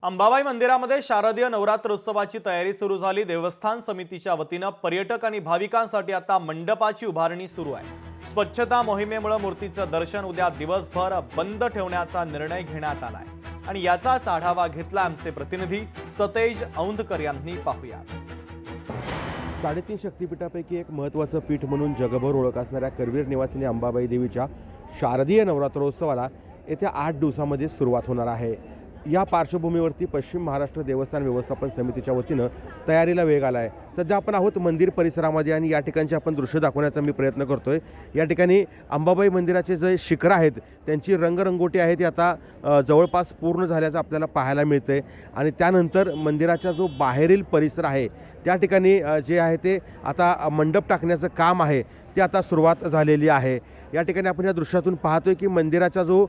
अंबाबाई मंदिरामध्ये शारदीय नवरात्रोत्सवाची तयारी सुरू झाली। देवस्थान समितीच्या वतीने पर्यटक आणि भाविकांसाठी आता मंडपाची उभारणी सुरू आहे। स्वच्छता मोहिमेमुळे मूर्तीचं दर्शन उद्या दिवसभर बंद ठेवण्याचा निर्णय घेण्यात आलाय आणि याचाच आढावा घेतला आमचे प्रतिनिधी सतेज औंधकर यांनी। पाहूया। 3.5 शक्तिपीठापैकी एक महत्त्वाचं पीठ म्हणून जगभर ओळख असणाऱ्या करवीर निवासिनी अंबाबाई देवीच्या शारदीय नवरात्रोत्सवाला येत्या 8 दिवसांमध्ये सुरुवात होणार आहे। या पार्श्वभूमीवरती पश्चिम महाराष्ट्र देवस्थान व्यवस्थापन समितीच्या वतीनं तयारीला वेग आला आहे। सध्या आपण आहोत मंदिर परिसरामध्ये आणि या ठिकाणचे आपण दृश्य दाखवण्याचा मी प्रयत्न करतोय। या ठिकाणी अंबाबाई मंदिराचे जे शिखर आहेत त्यांची रंगरंगोटी आहे ती आता जवळपास पूर्ण झाल्याचं आपल्याला पाहायला मिळते आणि त्यानंतर मंदिराचा जो बाहेरील परिसर आहे त्या ठिकाणी जे आहे ते आता मंडप टाकण्याचं काम आहे ते आता सुरुवात झालेली आहे। या ठिकाणी आपण या दृश्यातून पाहतोय की मंदिराचा जो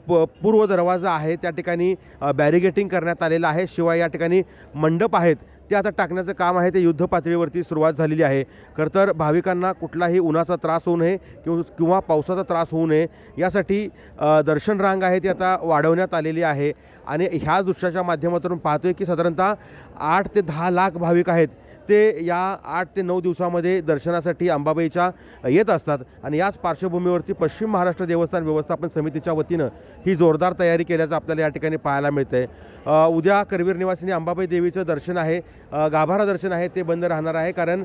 पूर्व दरवाजा आहे त्या ठिकाणी बॅरिगेटिंग करण्यात आलेला आहे। शिवाय या ठिकाणी मंडप आहेत ते आता टाकण्याचं काम आहे ते युद्ध पातळीवरती सुरुवात झालेली आहे। खरं तर भाविकांना कुठलाही उन्हाचा त्रास होऊ नये किंवा पावसाचा त्रास होऊ नये यासाठी दर्शन रांग आहे ती आता वाढवण्यात आलेली आहे आणि ह्या दृश्याच्या माध्यमातून पाहतोय की साधारणतः 8 ते 10 लाख भाविक आहेत ते या 8 ते 9 दिवसामध्ये दर्शनासाठी अंबाबाईच्या येत असतात आणि याच पार्श्वभूमीवरती पश्चिम महाराष्ट्र देवस्थान व्यवस्थापन समितीच्या वतीनं ही जोरदार तयारी केल्याचं आपल्याला या ठिकाणी पाहायला मिळतंय। उद्या करवीर निवासिनी अंबाबाई देवीचं दर्शन आहे, गाभारा दर्शन आहे ते बंद राहणार आहे कारण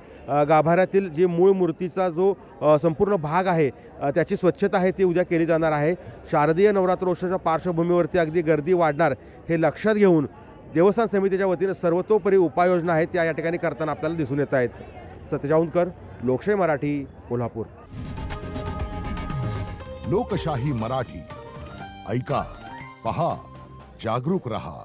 गाभाऱ्यातील जे मूळ मूर्तीचा जो संपूर्ण भाग आहे त्याची स्वच्छता आहे ती उद्या केली जाणार आहे। शारदीय नवरात्रोत्सवाच्या पार्श्वभूमीवरती अगदी गर्दी वाढणार हे लक्षात घेऊन देवस्थान समितीच्या वतीने सर्वतोपरी उपाययोजना आहेत त्या या ठिकाणी करताना आपल्याला दिसून येत आहेत। सतेज औंधकर, लोकशाही मराठी, कोल्हापूर। लोकशाही मराठी ऐका, पहा, जागरूक रहा।